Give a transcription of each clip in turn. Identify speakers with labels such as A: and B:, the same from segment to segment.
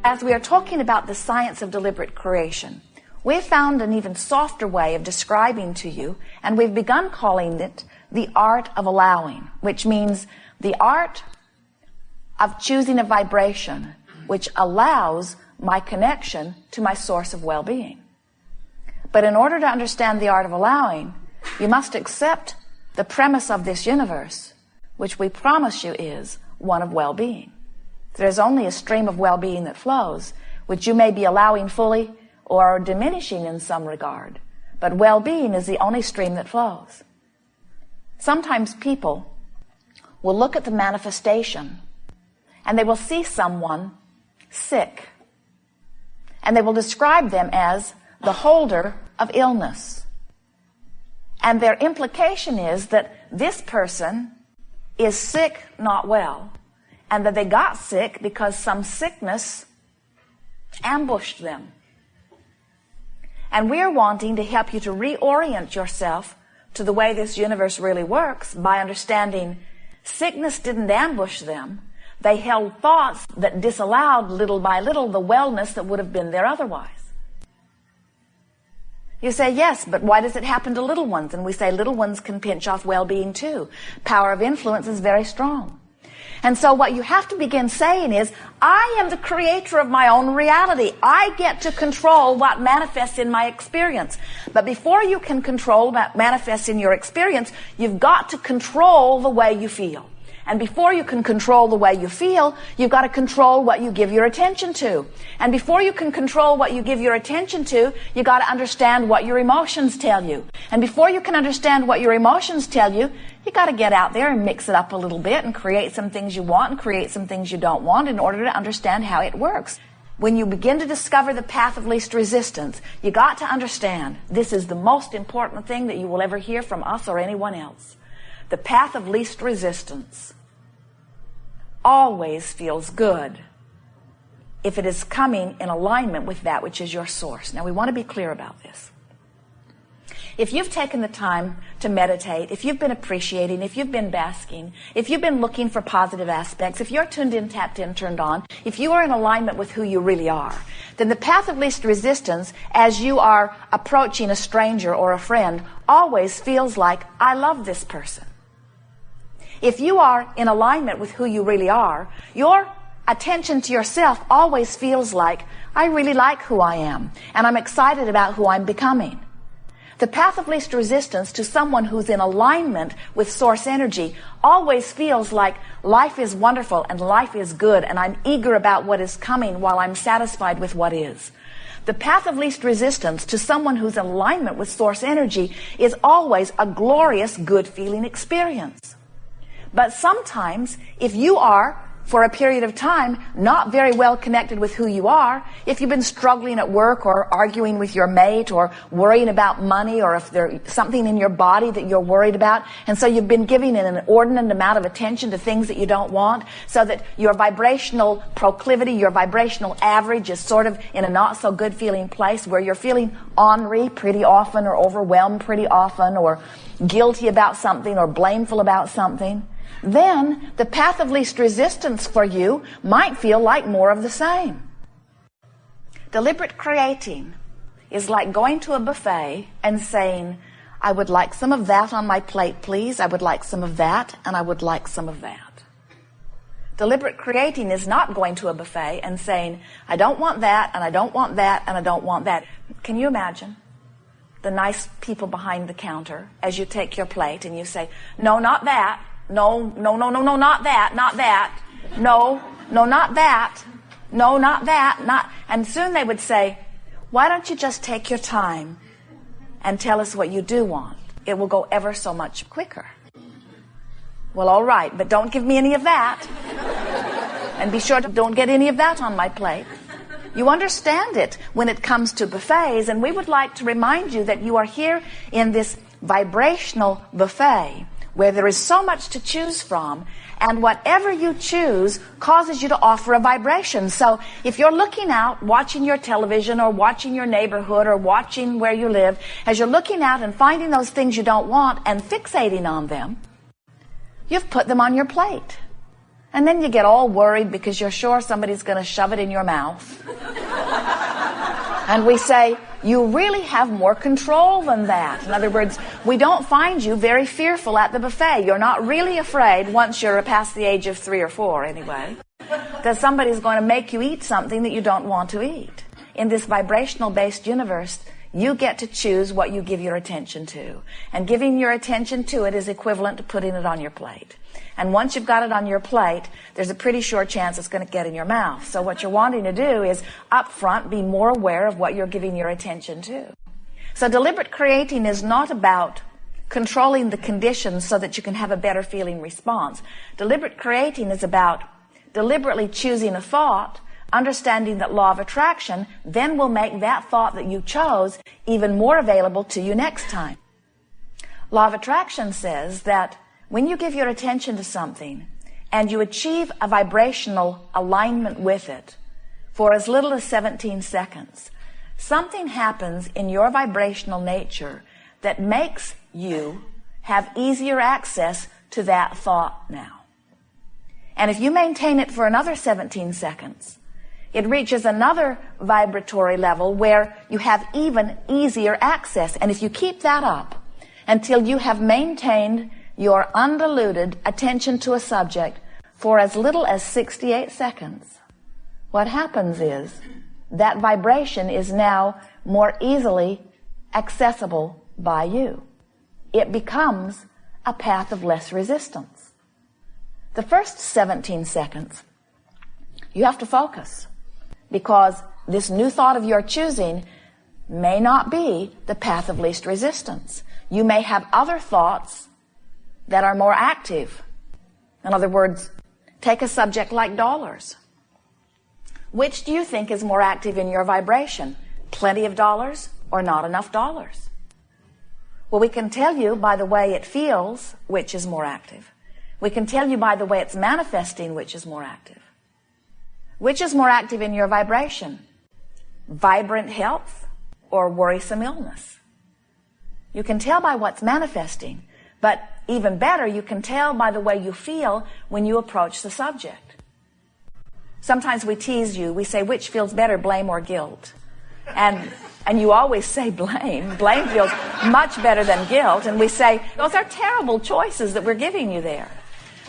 A: As we are talking about the science of deliberate creation, we've found an even softer way of describing to you, and we've begun calling it the art of allowing, which means the art of choosing a vibration which allows my connection to my source of well-being. But in order to understand the art of allowing, you must accept the premise of this universe, which we promise you is one of well-being. There's only a stream of well-being that flows, which you may be allowing fully or diminishing in some regard. But well-being is the only stream that flows. Sometimes people will look at the manifestation and they will see someone sick, and they will describe them as the holder of illness. And their implication is that this person is sick, not well, and that they got sick because some sickness ambushed them. And we're wanting to help you to reorient yourself to the way this universe really works by understanding sickness didn't ambush them. They held thoughts that disallowed little by little the wellness that would have been there otherwise. You say, yes, but why does it happen to little ones? And we say little ones can pinch off well-being too. Power of influence is very strong. And so what you have to begin saying is, I am the creator of my own reality. I get to control what manifests in my experience. But before you can control what manifests in your experience, you've got to control the way you feel. And before you can control the way you feel, you've got to control what you give your attention to. And before you can control what you give your attention to, you've got to understand what your emotions tell you. And before you can understand what your emotions tell you, you've got to get out there and mix it up a little bit and create some things you want and create some things you don't want in order to understand how it works. When you begin to discover the path of least resistance, you got to understand this is the most important thing that you will ever hear from us or anyone else. The path of least resistance always feels good if it is coming in alignment with that which is your source. Now, we want to be clear about this. If you've taken the time to meditate, if you've been appreciating, if you've been basking, if you've been looking for positive aspects, if you're tuned in, tapped in, turned on, if you are in alignment with who you really are, then the path of least resistance as you are approaching a stranger or a friend always feels like, I love this person. If you are in alignment with who you really are, your attention to yourself always feels like, I really like who I am, and I'm excited about who I'm becoming. The path of least resistance to someone who's in alignment with source energy always feels like life is wonderful and life is good, and I'm eager about what is coming while I'm satisfied with what is. The path of least resistance to someone who's in alignment with source energy is always a glorious, good feeling experience. But sometimes, if you are, for a period of time, not very well connected with who you are, if you've been struggling at work or arguing with your mate or worrying about money, or if there's something in your body that you're worried about, and so you've been giving an inordinate amount of attention to things that you don't want, so that your vibrational proclivity, your vibrational average is sort of in a not so good feeling place where you're feeling ornery pretty often, or overwhelmed pretty often, or guilty about something, or blameful about something, then the path of least resistance for you might feel like more of the same. Deliberate creating is like going to a buffet and saying, I would like some of that on my plate, please. I would like some of that, and I would like some of that. Deliberate creating is not going to a buffet and saying, I don't want that, and I don't want that, and I don't want that. Can you imagine the nice people behind the counter as you take your plate and you say, no, not that. No, not that, not that. No, not that. No, not that, not. And soon they would say, why don't you just take your time and tell us what you do want? It will go ever so much quicker. Well, all right, but don't give me any of that. And be sure to don't get any of that on my plate. You understand it when it comes to buffets, and we would like to remind you that you are here in this vibrational buffet where there is so much to choose from, and whatever you choose causes you to offer a vibration. So if you're looking out, watching your television or watching your neighborhood or watching where you live, as you're looking out and finding those things you don't want and fixating on them, you've put them on your plate. And then you get all worried because you're sure somebody's going to shove it in your mouth. And we say, you really have more control than that. In other words, we don't find you very fearful at the buffet. You're not really afraid, once you're past the age of 3 or 4 anyway, that somebody's going to make you eat something that you don't want to eat. In this vibrational-based universe, you get to choose what you give your attention to. And giving your attention to it is equivalent to putting it on your plate. And once you've got it on your plate, there's a pretty sure chance it's going to get in your mouth. So what you're wanting to do is, up front, be more aware of what you're giving your attention to. So deliberate creating is not about controlling the conditions so that you can have a better feeling response. Deliberate creating is about deliberately choosing a thought, understanding that law of attraction then will make that thought that you chose even more available to you next time. Law of attraction says that when you give your attention to something and you achieve a vibrational alignment with it for as little as 17 seconds, something happens in your vibrational nature that makes you have easier access to that thought now. And if you maintain it for another 17 seconds, it reaches another vibratory level where you have even easier access. And if you keep that up until you have maintained your undiluted attention to a subject for as little as 68 seconds, what happens is that vibration is now more easily accessible by you. It becomes a path of less resistance. The first 17 seconds, you have to focus, because this new thought of your choosing may not be the path of least resistance. You may have other thoughts that are more active. In other words, take a subject like dollars. Which do you think is more active in your vibration? Plenty of dollars or not enough dollars? Well, we can tell you by the way it feels which is more active. We can tell you by the way it's manifesting which is more active. Which is more active in your vibration? Vibrant health or worrisome illness? You can tell by what's manifesting, but even better, you can tell by the way you feel when you approach the subject. Sometimes we tease you. We say, which feels better, blame or guilt? And you always say blame. Blame feels much better than guilt. And we say, those are terrible choices that we're giving you there.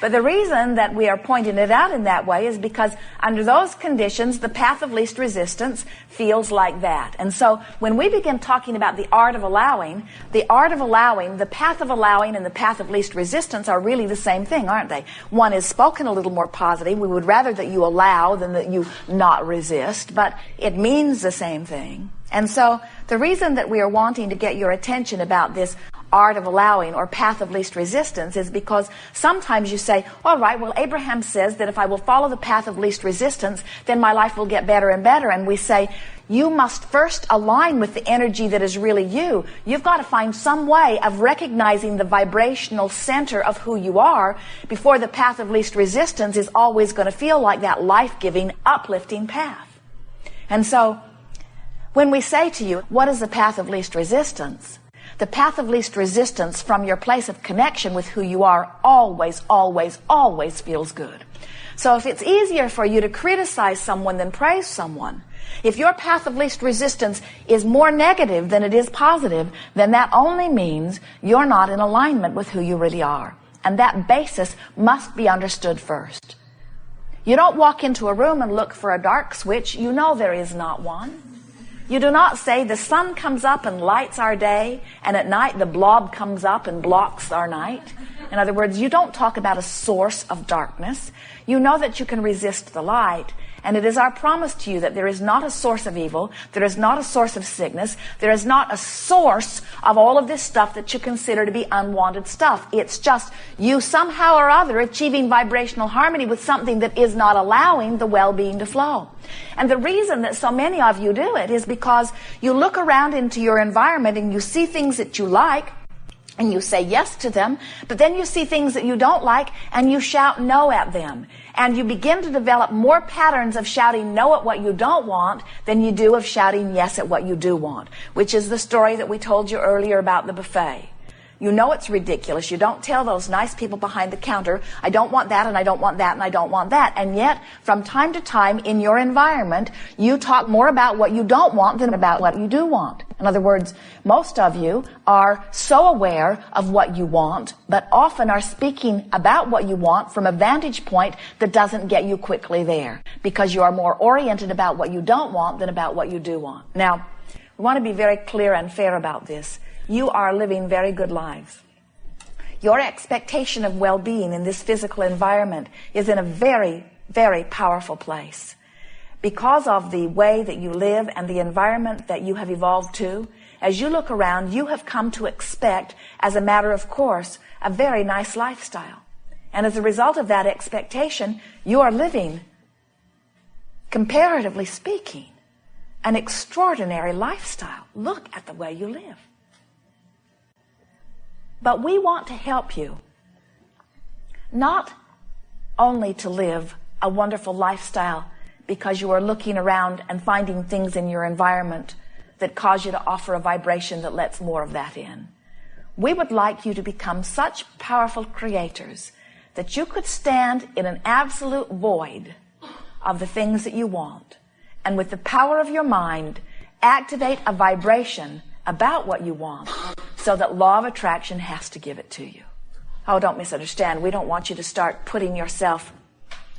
A: But the reason that we are pointing it out in that way is because under those conditions, the path of least resistance feels like that. And so when we begin talking about the art of allowing, the path of allowing and the path of least resistance are really the same thing, aren't they? One is spoken a little more positive. We would rather that you allow than that you not resist, but it means the same thing. And so the reason that we are wanting to get your attention about this art of allowing or path of least resistance is because sometimes you say, all right, well, Abraham says that if I will follow the path of least resistance, then my life will get better and better. And we say, you must first align with the energy that is really you. You've got to find some way of recognizing the vibrational center of who you are before the path of least resistance is always going to feel like that life-giving, uplifting path. And so when we say to you, what is the path of least resistance? The path of least resistance from your place of connection with who you are always, always, always feels good. So if it's easier for you to criticize someone than praise someone, if your path of least resistance is more negative than it is positive, then that only means you're not in alignment with who you really are. And that basis must be understood first. You don't walk into a room and look for a dark switch. You know there is not one. You do not say the sun comes up and lights our day, and at night the blob comes up and blocks our night. In other words, you don't talk about a source of darkness. You know that you can resist the light. And it is our promise to you that there is not a source of evil, there is not a source of sickness, there is not a source of all of this stuff that you consider to be unwanted stuff. It's just you somehow or other achieving vibrational harmony with something that is not allowing the well-being to flow. And the reason that so many of you do it is because you look around into your environment and you see things that you like, and you say yes to them, but then you see things that you don't like and you shout no at them. And you begin to develop more patterns of shouting no at what you don't want than you do of shouting yes at what you do want, which is the story that we told you earlier about the buffet. You know it's ridiculous. You don't tell those nice people behind the counter, I don't want that, and I don't want that, and I don't want that. And yet, from time to time in your environment, you talk more about what you don't want than about what you do want. In other words, most of you are so aware of what you want, but often are speaking about what you want from a vantage point that doesn't get you quickly there, because you are more oriented about what you don't want than about what you do want. Now, we want to be very clear and fair about this. You are living very good lives. Your expectation of well-being in this physical environment is in a very, very powerful place. Because of the way that you live and the environment that you have evolved to, as you look around, you have come to expect, as a matter of course, a very nice lifestyle. And as a result of that expectation, you are living, comparatively speaking, an extraordinary lifestyle. Look at the way you live. But we want to help you not only to live a wonderful lifestyle because you are looking around and finding things in your environment that cause you to offer a vibration that lets more of that in. We would like you to become such powerful creators that you could stand in an absolute void of the things that you want, and with the power of your mind, activate a vibration about what you want, so that law of attraction has to give it to you. Oh, don't misunderstand. We don't want you to start putting yourself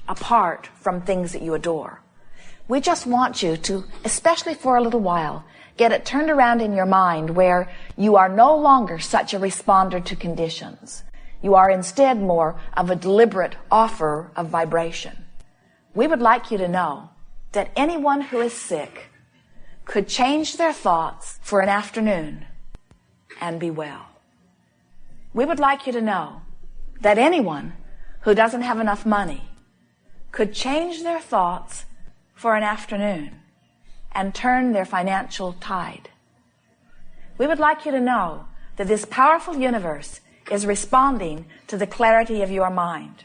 A: apart from things that you adore. We just want you to, especially for a little while, get it turned around in your mind where you are no longer such a responder to conditions. You are instead more of a deliberate offerer of vibration. We would like you to know that anyone who is sick could change their thoughts for an afternoon and be well. We would like you to know that anyone who doesn't have enough money could change their thoughts for an afternoon and turn their financial tide. We would like you to know that this powerful universe is responding to the clarity of your mind.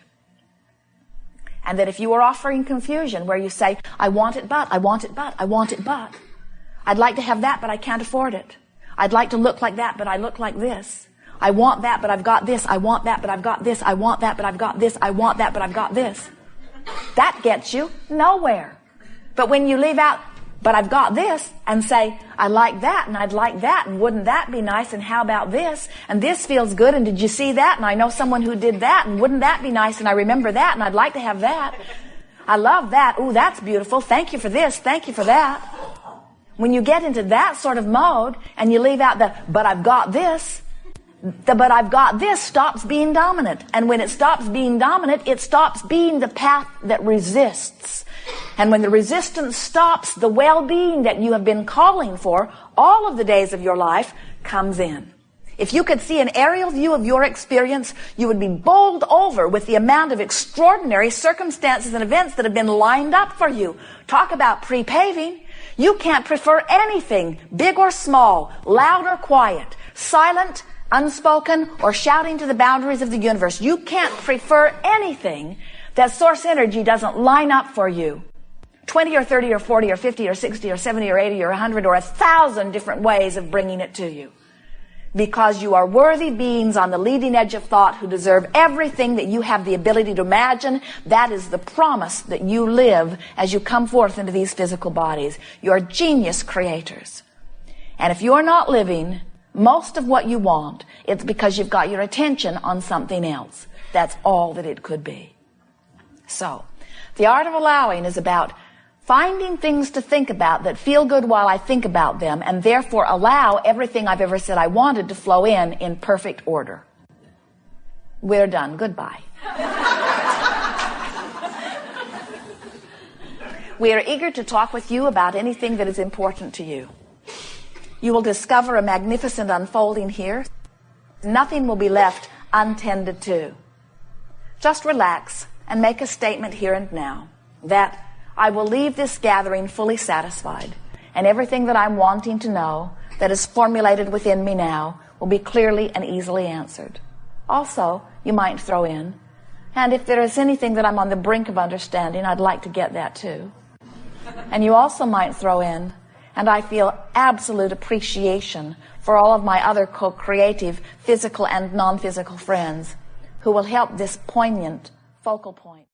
A: And that if you are offering confusion where you say, I want it but, I want it but, I want it but, I'd like to have that but I can't afford it. I'd like to look like that but I look like this. I want that but I've got this. I want that but I've got this. I want that but I've got this. I want that but I've got this. That gets you nowhere. But when you leave out, but I've got this, and say, I like that, and I'd like that, and wouldn't that be nice, and how about this, and this feels good, and did you see that, and I know someone who did that, and wouldn't that be nice, and I remember that, and I'd like to have that. I love that. Ooh, that's beautiful. Thank you for this. Thank you for that. When you get into that sort of mode, and you leave out the, but I've got this, the but I've got this stops being dominant. And when it stops being dominant, it stops being the path that resists. And when the resistance stops, the well-being that you have been calling for all of the days of your life comes in. If you could see an aerial view of your experience, you would be bowled over with the amount of extraordinary circumstances and events that have been lined up for you. Talk about pre-paving. You can't prefer anything, big or small, loud or quiet, silent, unspoken, or shouting to the boundaries of the universe. You can't prefer anything that source energy doesn't line up for you. 20 or 30 or 40 or 50 or 60 or 70 or 80 or 100 or 1,000 different ways of bringing it to you. Because you are worthy beings on the leading edge of thought who deserve everything that you have the ability to imagine. That is the promise that you live as you come forth into these physical bodies. You are genius creators. And if you are not living most of what you want, it's because you've got your attention on something else. That's all that it could be. So, the art of allowing is about finding things to think about that feel good while I think about them, and therefore allow everything I've ever said I wanted to flow in perfect order. We're done. Goodbye. We are eager to talk with you about anything that is important to you. You will discover a magnificent unfolding here. Nothing will be left untended to. Just relax and make a statement here and now that I will leave this gathering fully satisfied, and everything that I'm wanting to know that is formulated within me now will be clearly and easily answered. Also, you might throw in, and if there is anything that I'm on the brink of understanding, I'd like to get that too. And you also might throw in, and I feel absolute appreciation for all of my other co-creative physical and non-physical friends who will help this poignant focal point.